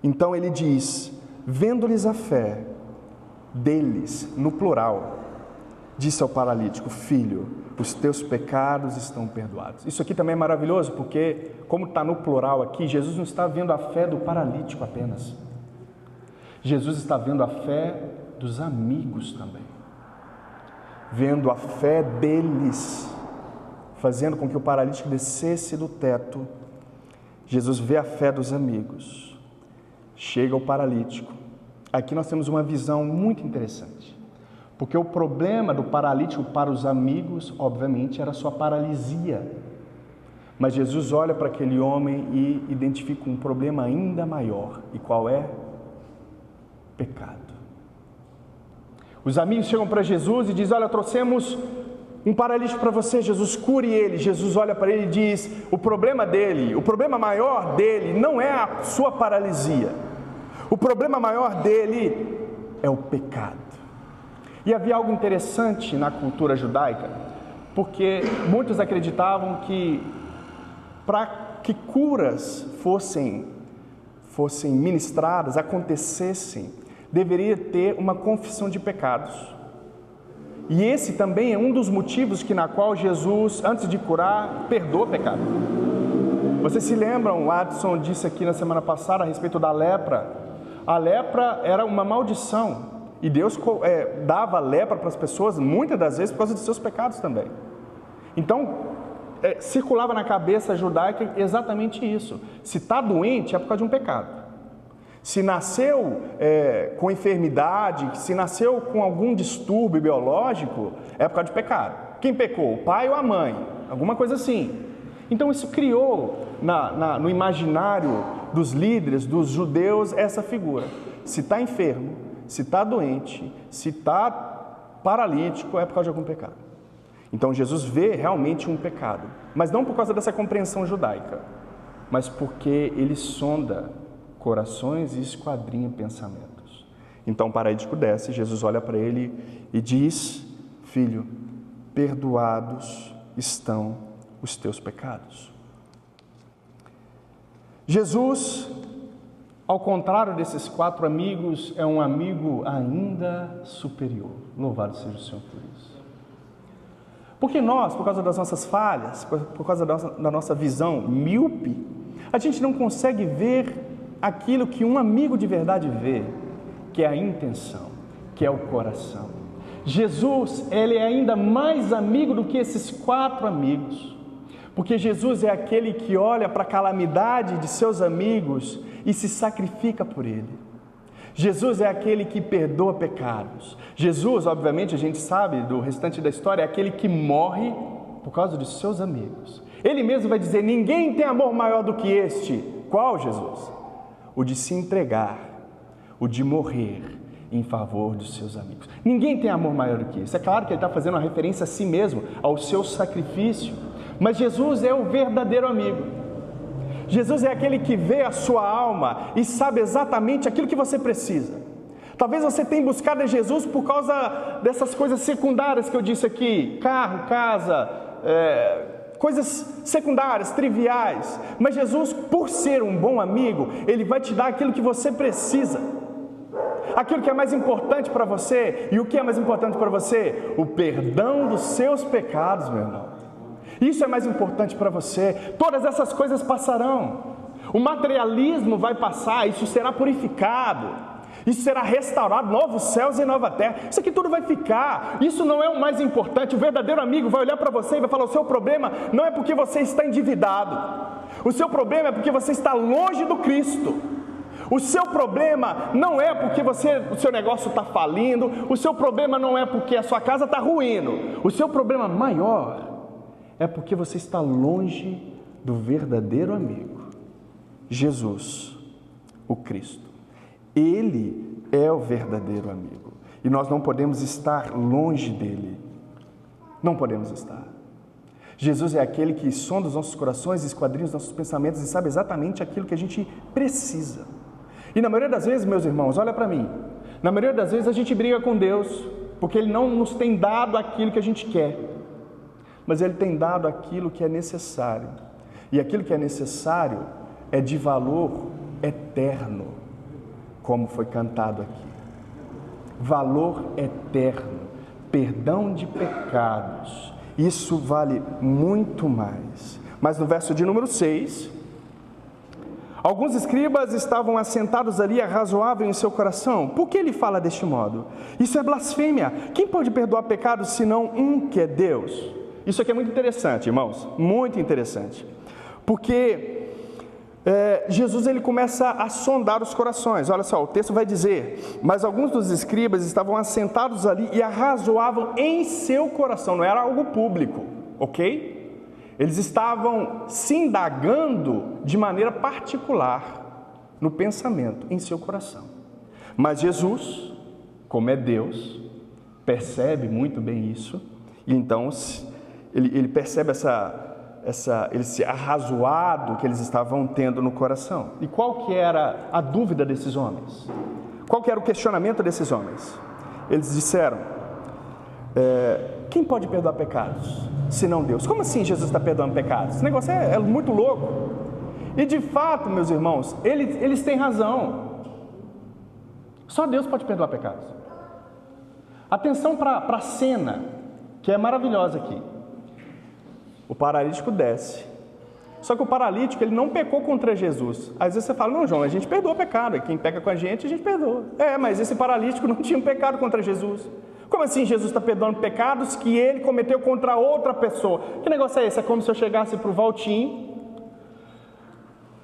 Então ele diz: vendo-lhes a fé deles, no plural, disse ao paralítico: filho, os teus pecados estão perdoados. Isso aqui também é maravilhoso, porque como está no plural aqui, Jesus não está vendo a fé do paralítico apenas. Jesus está vendo a fé dos amigos também. Vendo a fé deles, fazendo com que o paralítico descesse do teto. Jesus vê a fé dos amigos. Chega o paralítico. Aqui nós temos uma visão muito interessante. Porque o problema do paralítico para os amigos, obviamente, era a sua paralisia. Mas Jesus olha para aquele homem e identifica um problema ainda maior. E qual é? Pecado. Os amigos chegam para Jesus e dizem: olha, trouxemos um paralítico para você, Jesus, cure ele. Jesus olha para ele e diz: o problema dele, o problema maior dele não é a sua paralisia. O problema maior dele é o pecado. E havia algo interessante na cultura judaica, porque muitos acreditavam que para que curas fossem ministradas, acontecessem, deveria ter uma confissão de pecados. E esse também é um dos motivos na qual Jesus, antes de curar, perdoa o pecado. Vocês se lembram, o Adson disse aqui na semana passada a respeito da lepra. A lepra era uma maldição. E Deus dava lepra para as pessoas, muitas das vezes, por causa de seus pecados também. Então, circulava na cabeça judaica exatamente isso. Se está doente, é por causa de um pecado. Se nasceu com enfermidade, se nasceu com algum distúrbio biológico, é por causa de pecado. Quem pecou? O pai ou a mãe? Alguma coisa assim. Então isso criou no imaginário dos líderes, dos judeus, essa figura. Se está enfermo, se está doente, se está paralítico, é por causa de algum pecado. Então Jesus vê realmente um pecado, mas não por causa dessa compreensão judaica, mas porque ele sonda corações e esquadrinha pensamentos. Então o paralítico desce, Jesus olha para ele e diz: filho, perdoados estão os teus pecados. Jesus, ao contrário desses 4 amigos, é um amigo ainda superior. Louvado seja o Senhor por isso. Porque nós, por causa das nossas falhas, por causa da nossa visão míope, a gente não consegue ver aquilo que um amigo de verdade vê, que é a intenção, que é o coração. Jesus, ele é ainda mais amigo do que esses 4 amigos, porque Jesus é aquele que olha para a calamidade de seus amigos e se sacrifica por ele. Jesus é aquele que perdoa pecados. Jesus, obviamente, a gente sabe do restante da história, é aquele que morre por causa dos seus amigos. Ele mesmo vai dizer: ninguém tem amor maior do que este. Qual, Jesus? O de se entregar, o de morrer em favor dos seus amigos. Ninguém tem amor maior do que isso. É claro que ele está fazendo uma referência a si mesmo, ao seu sacrifício, mas Jesus é o verdadeiro amigo. Jesus é aquele que vê a sua alma e sabe exatamente aquilo que você precisa. Talvez você tenha buscado a Jesus por causa dessas coisas secundárias que eu disse aqui: carro, casa, coisas secundárias, triviais. Mas Jesus, por ser um bom amigo, ele vai te dar aquilo que você precisa, aquilo que é mais importante para você. E o que é mais importante para você? O perdão dos seus pecados, meu irmão. Isso é mais importante para você. Todas essas coisas passarão. O materialismo vai passar, isso será purificado, isso será restaurado, novos céus e nova terra. Isso aqui tudo vai ficar. Isso não é o mais importante. O verdadeiro amigo vai olhar para você e vai falar: o seu problema não é porque você está endividado, o seu problema é porque você está longe do Cristo. O seu problema não é porque o seu negócio está falindo, o seu problema não é porque a sua casa está ruindo. O seu problema maior é porque você está longe do verdadeiro amigo, Jesus, o Cristo. Ele é o verdadeiro amigo e nós não podemos estar longe dele. Não podemos estar. Jesus é aquele que sonda os nossos corações, esquadrinha os nossos pensamentos e sabe exatamente aquilo que a gente precisa. E na maioria das vezes, meus irmãos, olha para mim, na maioria das vezes a gente briga com Deus porque Ele não nos tem dado aquilo que a gente quer, mas Ele tem dado aquilo que é necessário. E aquilo que é necessário é de valor eterno, como foi cantado aqui. Valor eterno, perdão de pecados, isso vale muito mais. Mas no verso de número 6, alguns escribas estavam assentados ali e arrazoavam em seu coração: por que ele fala deste modo? Isso é blasfêmia. Quem pode perdoar pecados senão um que é Deus? Isso aqui é muito interessante, irmãos, muito interessante, porque Jesus ele começa a sondar os corações. Olha só, o texto vai dizer: mas alguns dos escribas estavam assentados ali e arrazoavam em seu coração. Não era algo público, ok? Eles estavam se indagando de maneira particular no pensamento, em seu coração. Mas Jesus, como é Deus, percebe muito bem isso, e então ele percebe esse arrazoado que eles estavam tendo no coração. E qual que era a dúvida desses homens? Qual que era o questionamento desses homens? Eles disseram: quem pode perdoar pecados, senão Deus? Como assim Jesus está perdoando pecados? Esse negócio é muito louco. E de fato, meus irmãos, eles têm razão. Só Deus pode perdoar pecados. Atenção para a cena, que é maravilhosa aqui. O paralítico desce. Só que o paralítico, ele não pecou contra Jesus. Às vezes você fala: não, João, a gente perdoa pecado. Quem peca com a gente perdoa. Mas esse paralítico não tinha um pecado contra Jesus. Como assim Jesus está perdoando pecados que ele cometeu contra outra pessoa? Que negócio é esse? É como se eu chegasse para o Valtim.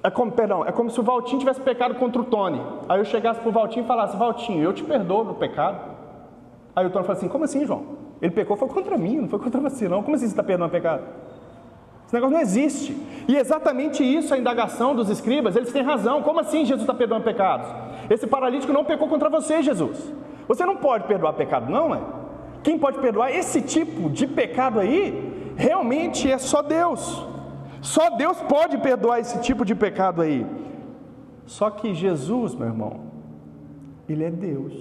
É como se o Valtim tivesse pecado contra o Tony. Aí eu chegasse para o Valtim e falasse: Valtim, eu te perdoo do pecado. Aí o Tony fala assim: como assim, João? Ele pecou foi contra mim, não foi contra você não. Como assim você está perdoando pecado? Esse negócio não existe. E exatamente isso, a indagação dos escribas, eles têm razão. Como assim Jesus está perdoando pecados? Esse paralítico não pecou contra você, Jesus. Você não pode perdoar pecado, não é? Quem pode perdoar esse tipo de pecado aí, realmente é só Deus. Só Deus pode perdoar esse tipo de pecado aí. Só que Jesus, meu irmão, Ele é Deus.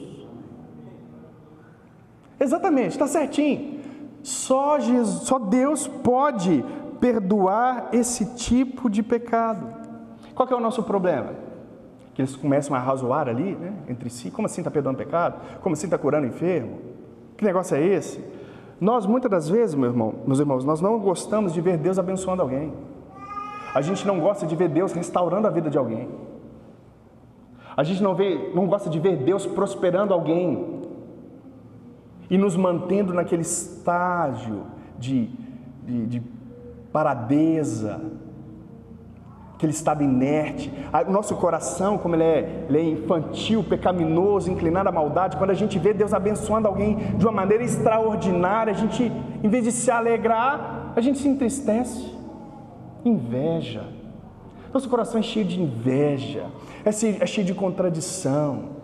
Exatamente, está certinho. Só Deus pode perdoar esse tipo de pecado. Qual que é o nosso problema? Que eles começam a razoar ali, né, entre si. Como assim está perdoando pecado? Como assim está curando enfermo? Que negócio é esse? Nós, muitas das vezes, meus irmãos, nós não gostamos de ver Deus abençoando alguém. A gente não gosta de ver Deus restaurando a vida de alguém. A gente não gosta de ver Deus prosperando alguém e nos mantendo naquele estágio de paradeza, aquele estado inerte. O nosso coração, como ele é infantil, pecaminoso, inclinado à maldade, quando a gente vê Deus abençoando alguém de uma maneira extraordinária, a gente, em vez de se alegrar, a gente se entristece. Inveja. Nosso coração é cheio de inveja, é cheio de contradição.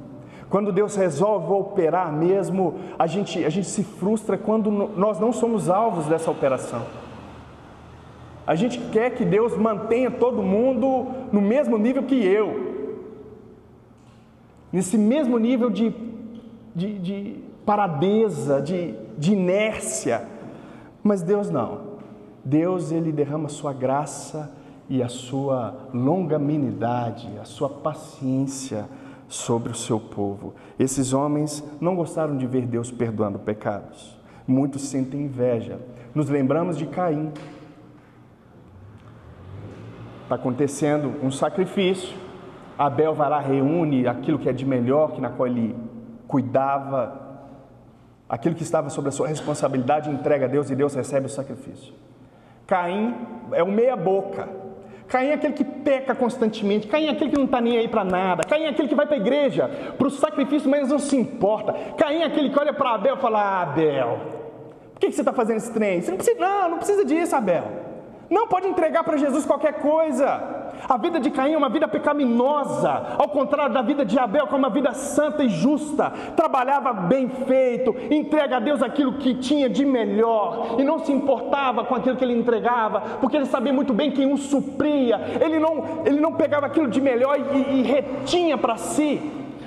Quando Deus resolve operar mesmo, a gente se frustra quando nós não somos alvos dessa operação. A gente quer que Deus mantenha todo mundo no mesmo nível que eu, nesse mesmo nível de paradeza, de inércia. Mas Deus não. Deus, Ele derrama a sua graça e a sua longanimidade, a sua paciência sobre o seu povo. Esses homens não gostaram de ver Deus perdoando pecados. Muitos sentem inveja. Nos lembramos de Caim. Está acontecendo um sacrifício. Abel vai lá, reúne aquilo que é de melhor, na qual ele cuidava, aquilo que estava sob a sua responsabilidade, entrega a Deus e Deus recebe o sacrifício. Caim é o meia boca. Caim é aquele que peca constantemente. Caim é aquele que não está nem aí para nada. Caim é aquele que vai para a igreja, para o sacrifício, mas não se importa. Caim é aquele que olha para Abel e fala: Abel, por que você está fazendo esse trem? Você não precisa disso, Abel. Não pode entregar para Jesus qualquer coisa. A vida de Caim é uma vida pecaminosa, ao contrário da vida de Abel, que é uma vida santa e justa. Trabalhava bem feito, entrega a Deus aquilo que tinha de melhor, e não se importava com aquilo que ele entregava, porque ele sabia muito bem quem o supria. Ele não pegava aquilo de melhor e retinha para si,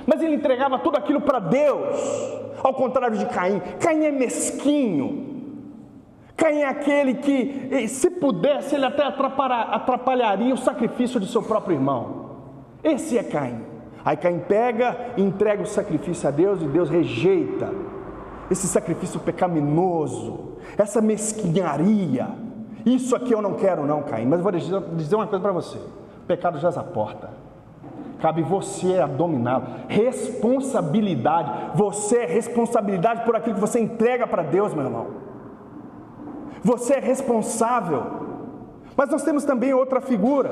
mas ele entregava tudo aquilo para Deus, ao contrário de Caim. Caim é mesquinho. Caim é aquele que, se pudesse, ele até atrapalharia o sacrifício do seu próprio irmão. Esse é Caim. Aí Caim pega e entrega o sacrifício a Deus, e Deus rejeita esse sacrifício pecaminoso, essa mesquinharia. Isso aqui eu não quero não, Caim. Mas eu vou dizer uma coisa para você: o pecado jaz à porta. Cabe você a dominá-lo. Responsabilidade. Você é responsabilidade por aquilo que você entrega para Deus, meu irmão. Você é responsável. Mas nós temos também outra figura.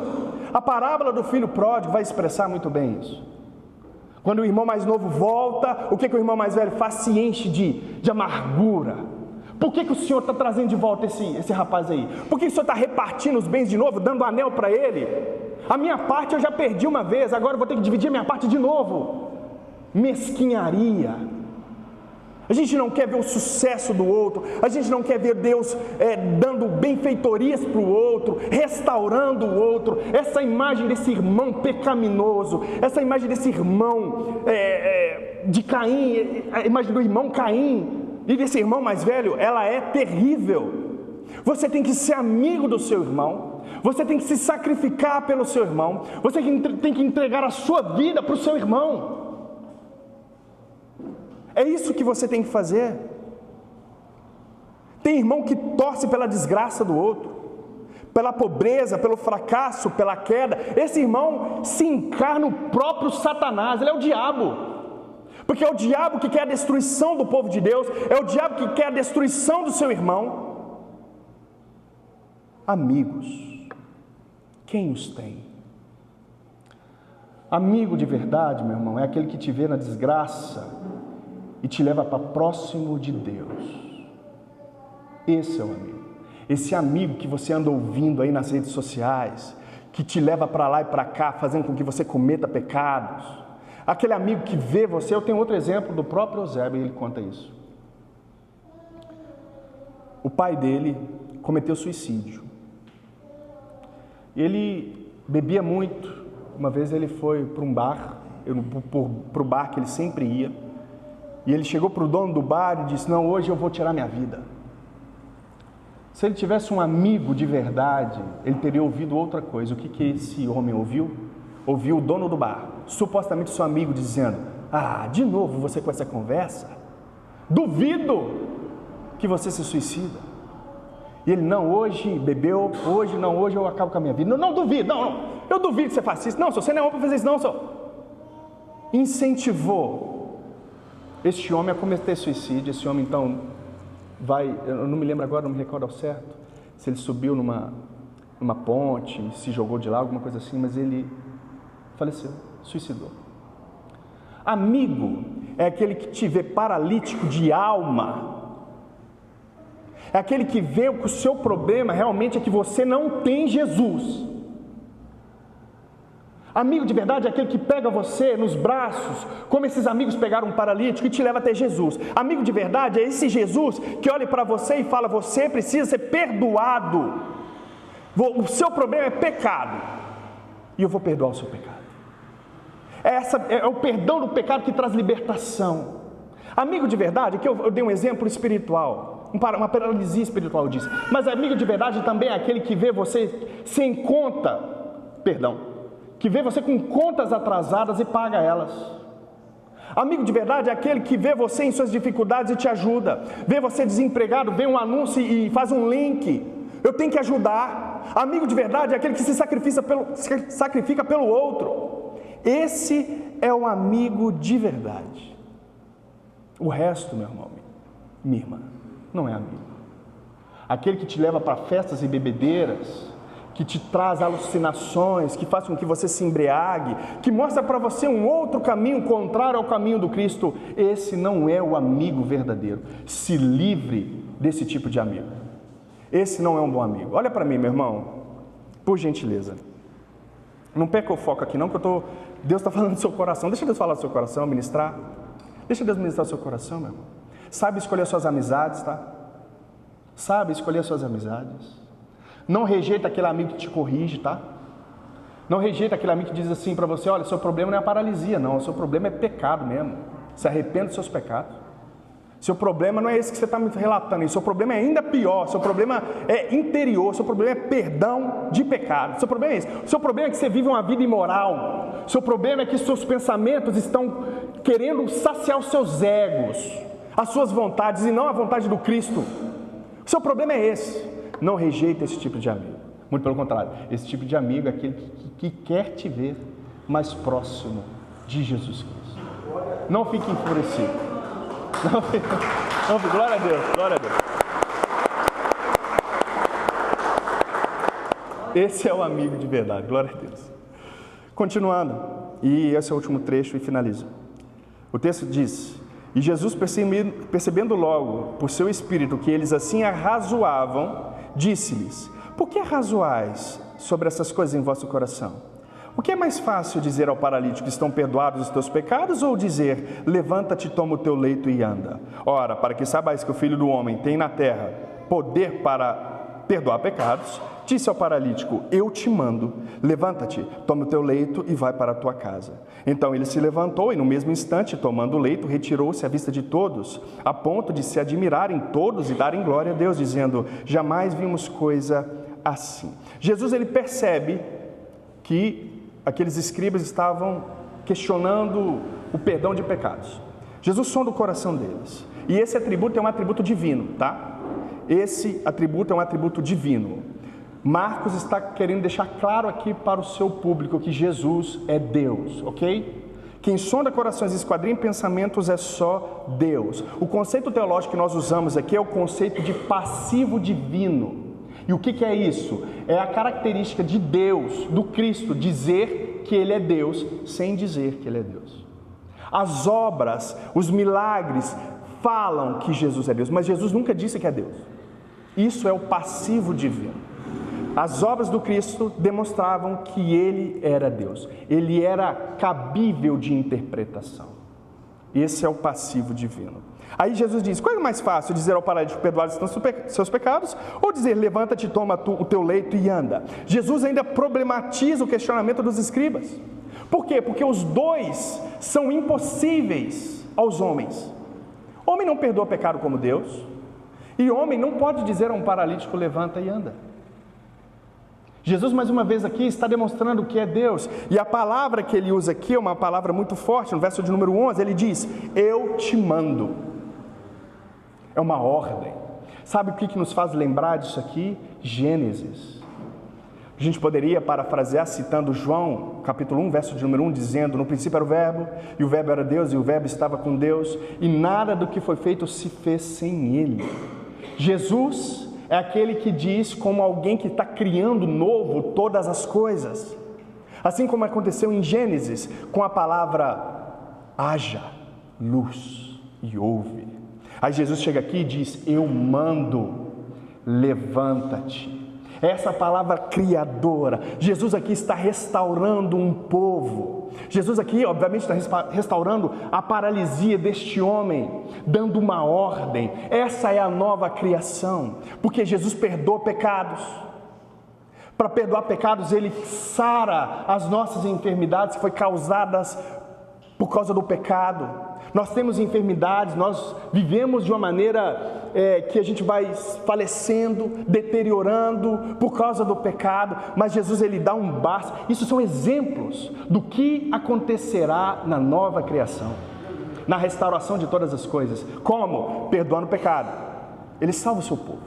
A parábola do filho pródigo vai expressar muito bem isso. Quando o irmão mais novo volta, o que o irmão mais velho faz? Se enche de amargura. Por que o Senhor está trazendo de volta esse rapaz aí? Por que o Senhor está repartindo os bens de novo, dando anel para ele? A minha parte eu já perdi uma vez, agora eu vou ter que dividir a minha parte de novo. Mesquinharia. A gente não quer ver o sucesso do outro, a gente não quer ver Deus dando benfeitorias para o outro, restaurando o outro. Essa imagem desse irmão pecaminoso, essa imagem desse irmão de Caim, a imagem do irmão Caim e desse irmão mais velho, ela é terrível. Você tem que ser amigo do seu irmão, você tem que se sacrificar pelo seu irmão, você tem que entregar a sua vida para o seu irmão. É isso que você tem que fazer. Tem irmão que torce pela desgraça do outro, pela pobreza, pelo fracasso, pela queda. Esse irmão se encarna o próprio Satanás, ele é o diabo. Porque é o diabo que quer a destruição do povo de Deus, é o diabo que quer a destruição do seu irmão. Amigos, quem os tem? Amigo de verdade, meu irmão, é aquele que te vê na desgraça e te leva para próximo de Deus. Esse é o amigo. Esse amigo que você anda ouvindo aí nas redes sociais, que te leva para lá e para cá, fazendo com que você cometa pecados. Aquele amigo que vê você. Eu tenho outro exemplo do próprio Eusébio, ele conta isso. O pai dele cometeu suicídio. Ele bebia muito. Uma vez ele foi para um bar, para o bar que ele sempre ia, e ele chegou para o dono do bar e disse: não, hoje eu vou tirar minha vida. Se ele tivesse um amigo de verdade, ele teria ouvido outra coisa. O que esse homem ouviu? Ouviu o dono do bar, supostamente seu amigo, dizendo: ah, de novo você com essa conversa? Duvido que você se suicida. E ele: não, hoje bebeu, hoje eu acabo com a minha vida. Não duvido, não, eu duvido que você faça isso. Não, se você não é homem para fazer isso, não, só. Incentivou este homem a cometer suicídio. Esse homem então eu não me lembro agora, não me recordo ao certo, se ele subiu numa ponte, se jogou de lá, alguma coisa assim, mas ele faleceu, suicidou. Amigo é aquele que te vê paralítico de alma, é aquele que vê que o seu problema realmente é que você não tem Jesus. Amigo de verdade é aquele que pega você nos braços, como esses amigos pegaram um paralítico, e te leva até Jesus. Amigo de verdade é esse Jesus que olha para você e fala: você precisa ser perdoado, o seu problema é pecado, e eu vou perdoar o seu pecado. É o perdão do pecado que traz libertação. Amigo de verdade, que eu dei um exemplo espiritual, uma paralisia espiritual, eu disse, mas amigo de verdade também é aquele que vê você sem conta, que vê você com contas atrasadas e paga elas. Amigo de verdade é aquele que vê você em suas dificuldades e te ajuda, vê você desempregado, vê um anúncio e faz um link: eu tenho que ajudar. Amigo de verdade é aquele que se sacrifica pelo outro. Esse é o amigo de verdade. O resto, meu irmão, minha irmã, não é amigo. Aquele que te leva para festas e bebedeiras, que te traz alucinações, que faz com que você se embriague, que mostra para você um outro caminho contrário ao caminho do Cristo, esse não é o amigo verdadeiro. Se livre desse tipo de amigo. Esse não é um bom amigo. Olha para mim, meu irmão, por gentileza. Não perca o foco aqui não, que Deus está falando do seu coração. Deixa Deus falar do seu coração, ministrar. Deixa Deus ministrar o seu coração, meu irmão. Sabe escolher suas amizades, tá? Sabe escolher suas amizades. Não rejeita aquele amigo que te corrige, tá? Não rejeita aquele amigo que diz assim para você: olha, seu problema não é a paralisia, não. O seu problema é pecado mesmo. Se arrependa dos seus pecados. Seu problema não é esse que você está me relatando. E seu problema é ainda pior. Seu problema é interior. Seu problema é perdão de pecado. Seu problema é esse. Seu problema é que você vive uma vida imoral. Seu problema é que seus pensamentos estão querendo saciar os seus egos, as suas vontades e não a vontade do Cristo. Seu problema é esse. Não rejeita esse tipo de amigo. Muito pelo contrário, esse tipo de amigo é aquele que quer te ver mais próximo de Jesus Cristo. Não fique enfurecido. Não fique, glória a Deus, glória a Deus. Esse é o amigo de verdade, glória a Deus. Continuando, e esse é o último trecho e finalizo. O texto diz: e Jesus, percebendo logo por seu espírito que eles assim arrazoavam, disse-lhes: por que arrazoais sobre essas coisas em vosso coração? O que é mais fácil dizer ao paralítico: estão perdoados os teus pecados, ou dizer: levanta-te, toma o teu leito e anda? Ora, para que saibais que o Filho do Homem tem na terra poder para perdoar pecados, disse ao paralítico: eu te mando, levanta-te, toma o teu leito e vai para a tua casa. Então ele se levantou e no mesmo instante, tomando o leito, retirou-se à vista de todos, a ponto de se admirarem todos e darem glória a Deus, dizendo: jamais vimos coisa assim. Jesus, ele percebe que aqueles escribas estavam questionando o perdão de pecados. Jesus sonda o coração deles. E esse atributo é um atributo divino, tá? Esse atributo é um atributo divino. Marcos está querendo deixar claro aqui para o seu público que Jesus é Deus, ok? Quem sonda corações e esquadrinha pensamentos é só Deus. O conceito teológico que nós usamos aqui é o conceito de passivo divino. E o que é isso? É a característica de Deus, do Cristo, dizer que Ele é Deus sem dizer que Ele é Deus. As obras, os milagres falam que Jesus é Deus, mas Jesus nunca disse que é Deus. Isso é o passivo divino. As obras do Cristo demonstravam que Ele era Deus. Ele era cabível de interpretação. Esse é o passivo divino. Aí Jesus diz, qual é mais fácil, dizer ao paralítico, perdoados estão seus pecados, ou dizer, levanta-te, toma o teu leito e anda? Jesus ainda problematiza o questionamento dos escribas. Por quê? Porque os dois são impossíveis aos homens. Homem não perdoa pecado como Deus, e homem não pode dizer a um paralítico, levanta e anda. Jesus, mais uma vez aqui, está demonstrando que é Deus, e a palavra que ele usa aqui é uma palavra muito forte. No verso de número 11, ele diz, eu te mando. É uma ordem. Sabe o que nos faz lembrar disso aqui? Gênesis. A gente poderia parafrasear citando João, capítulo 1, verso de número 1, dizendo, no princípio era o verbo, e o verbo era Deus, e o verbo estava com Deus, e nada do que foi feito se fez sem Ele. Jesus é aquele que diz, como alguém que está criando novo todas as coisas. Assim como aconteceu em Gênesis, com a palavra, haja luz, e houve. Aí Jesus chega aqui e diz, eu mando, levanta-te. Essa palavra criadora, Jesus aqui está restaurando um povo. Jesus aqui, obviamente, está restaurando a paralisia deste homem, dando uma ordem. Essa é a nova criação, porque Jesus perdoa pecados. Para perdoar pecados, Ele sara as nossas enfermidades que foram causadas por causa do pecado. Nós temos enfermidades, nós vivemos de uma maneira que a gente vai falecendo, deteriorando por causa do pecado, mas Jesus ele dá um basta. Isso são exemplos do que acontecerá na nova criação, na restauração de todas as coisas. Como? Perdoando o pecado. Ele salva o seu povo,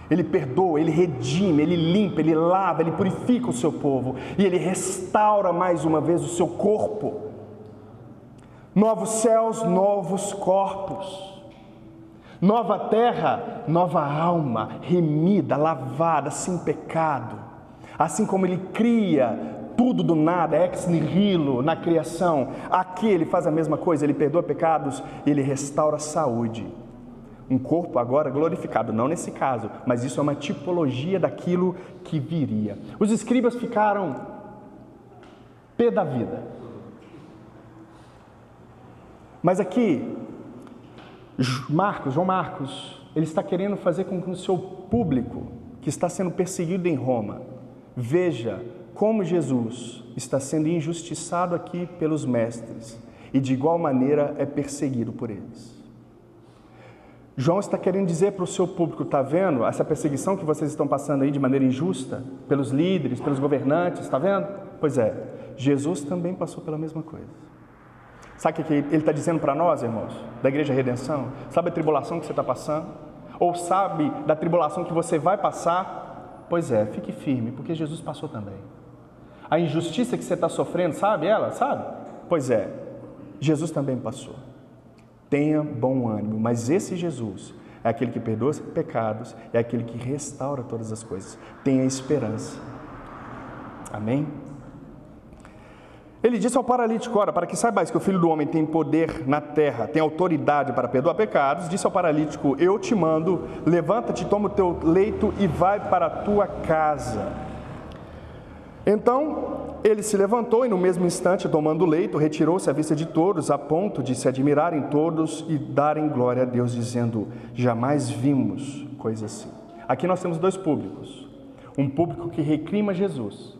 Ele perdoa, Ele redime, Ele limpa, Ele lava, Ele purifica o seu povo e Ele restaura mais uma vez o seu corpo. Novos céus, novos corpos, nova terra, nova alma, remida, lavada, sem pecado. Assim como Ele cria tudo do nada, ex nihilo, na criação, aqui Ele faz a mesma coisa, Ele perdoa pecados e Ele restaura a saúde. Um corpo agora glorificado, não nesse caso, mas isso é uma tipologia daquilo que viria. Os escribas ficaram pé da vida. Mas aqui, João Marcos, ele está querendo fazer com que o seu público, que está sendo perseguido em Roma, veja como Jesus está sendo injustiçado aqui pelos mestres e de igual maneira é perseguido por eles. João está querendo dizer para o seu público, está vendo essa perseguição que vocês estão passando aí de maneira injusta, pelos líderes, pelos governantes, está vendo? Pois é, Jesus também passou pela mesma coisa. Sabe o que ele está dizendo para nós, irmãos, da Igreja Redenção? Sabe a tribulação que você está passando? Ou sabe da tribulação que você vai passar? Pois é, fique firme, porque Jesus passou também. A injustiça que você está sofrendo, sabe ela? Sabe? Pois é, Jesus também passou. Tenha bom ânimo, mas esse Jesus é aquele que perdoa os pecados, é aquele que restaura todas as coisas. Tenha esperança. Amém? Ele disse ao paralítico, ora, para que saibais que o Filho do Homem tem poder na terra, tem autoridade para perdoar pecados, disse ao paralítico, eu te mando, levanta-te, toma o teu leito e vai para a tua casa. Então, ele se levantou e no mesmo instante, tomando o leito, retirou-se à vista de todos, a ponto de se admirarem todos e darem glória a Deus, dizendo, jamais vimos coisa assim. Aqui nós temos dois públicos, um público que recrima Jesus,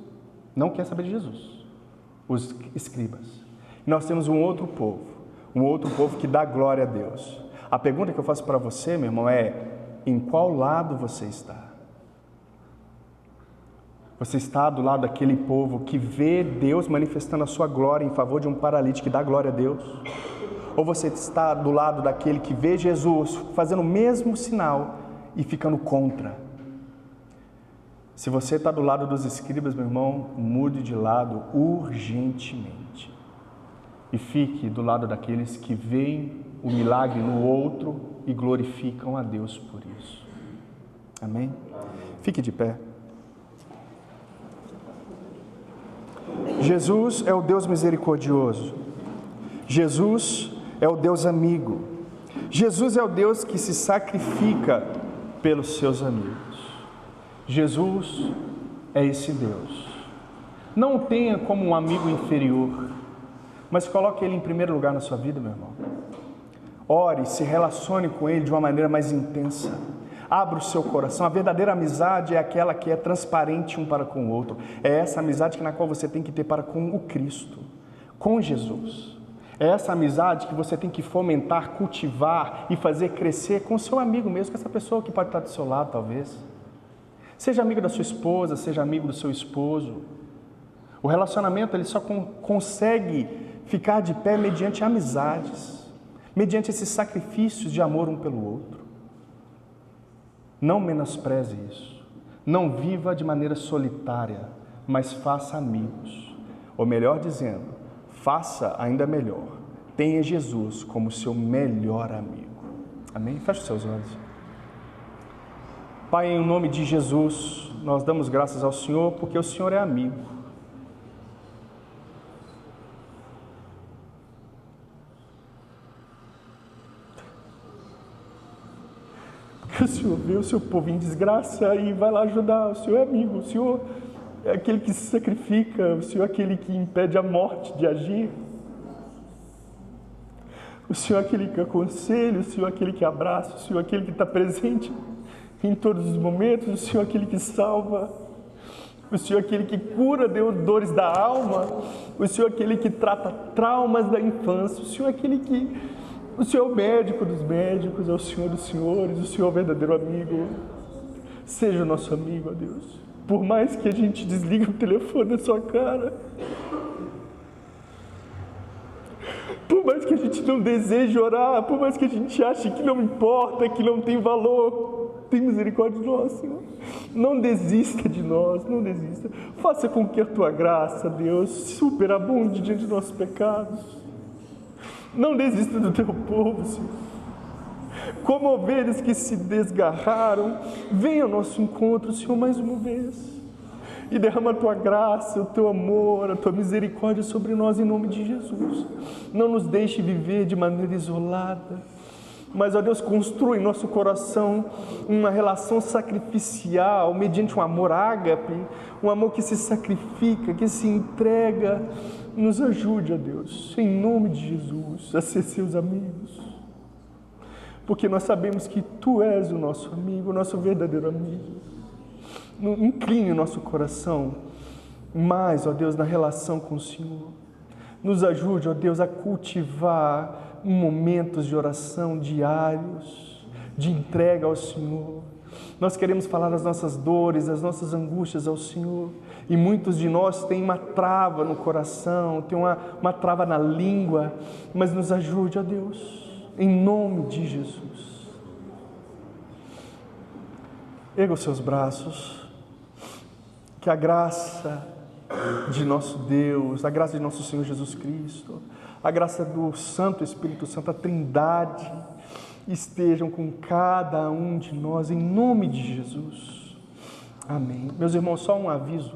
não quer saber de Jesus, os escribas. E nós temos um outro povo que dá glória a Deus. A pergunta que eu faço para você, meu irmão, é, em qual lado você está? Você está do lado daquele povo que vê Deus manifestando a sua glória em favor de um paralítico que dá glória a Deus? Ou você está do lado daquele que vê Jesus fazendo o mesmo sinal e ficando contra? Se você está do lado dos escribas, meu irmão, mude de lado urgentemente. E fique do lado daqueles que veem o milagre no outro e glorificam a Deus por isso. Amém? Fique de pé. Jesus é o Deus misericordioso. Jesus é o Deus amigo. Jesus é o Deus que se sacrifica pelos seus amigos. Jesus é esse Deus. Não o tenha como um amigo inferior, mas coloque Ele em primeiro lugar na sua vida, meu irmão. Ore, se relacione com Ele de uma maneira mais intensa. Abra o seu coração. A verdadeira amizade é aquela que é transparente um para com o outro. É essa amizade na qual você tem que ter para com o Cristo, com Jesus. É essa amizade que você tem que fomentar, cultivar e fazer crescer com o seu amigo mesmo, com essa pessoa que pode estar do seu lado, talvez. Seja amigo da sua esposa, seja amigo do seu esposo. O relacionamento ele só consegue ficar de pé mediante amizades, mediante esses sacrifícios de amor um pelo outro. Não menospreze isso. Não viva de maneira solitária, mas faça amigos. Ou melhor dizendo, faça ainda melhor. Tenha Jesus como seu melhor amigo. Amém? Feche os seus olhos. Pai, em nome de Jesus, nós damos graças ao Senhor porque o Senhor é amigo. O Senhor vê o seu povo em desgraça e vai lá ajudar. O Senhor é amigo, o Senhor é aquele que se sacrifica, o Senhor é aquele que impede a morte de agir. O Senhor é aquele que aconselha, o Senhor é aquele que abraça, o Senhor é aquele que está presente em todos os momentos, o Senhor é aquele que salva, o Senhor é aquele que cura dores da alma, o Senhor é aquele que trata traumas da infância, o Senhor é aquele que... O Senhor é o médico dos médicos, é o Senhor dos senhores, o Senhor é o verdadeiro amigo. Seja o nosso amigo, ó Deus. Por mais que a gente desligue o telefone da sua cara, por mais que a gente não deseje orar, por mais que a gente ache que não importa, que não tem valor, tem misericórdia de nós, Senhor. Não desista de nós, não desista. Faça com que a Tua graça, Deus, superabunde diante dos nossos pecados. Não desista do Teu povo, Senhor. Como ovelhas que se desgarraram, venha ao nosso encontro, Senhor, mais uma vez. E derrama a Tua graça, o Teu amor, a Tua misericórdia sobre nós, em nome de Jesus. Não nos deixe viver de maneira isolada, mas, ó Deus, construa em nosso coração uma relação sacrificial, mediante um amor ágape, um amor que se sacrifica, que se entrega. Nos ajude, ó Deus, em nome de Jesus, a ser seus amigos. Porque nós sabemos que Tu és o nosso amigo, o nosso verdadeiro amigo. Incline o nosso coração mais, ó Deus, na relação com o Senhor. Nos ajude, ó Deus, a cultivar momentos de oração diários, de entrega ao Senhor. Nós queremos falar das nossas dores, das nossas angústias ao Senhor. E muitos de nós têm uma trava no coração, tem uma trava na língua, mas nos ajude, ó Deus, em nome de Jesus. Erga os seus braços, que a graça de nosso Deus, a graça de nosso Senhor Jesus Cristo, a graça do Santo Espírito Santo, a Trindade, estejam com cada um de nós, em nome de Jesus. Amém. Meus irmãos, só um aviso.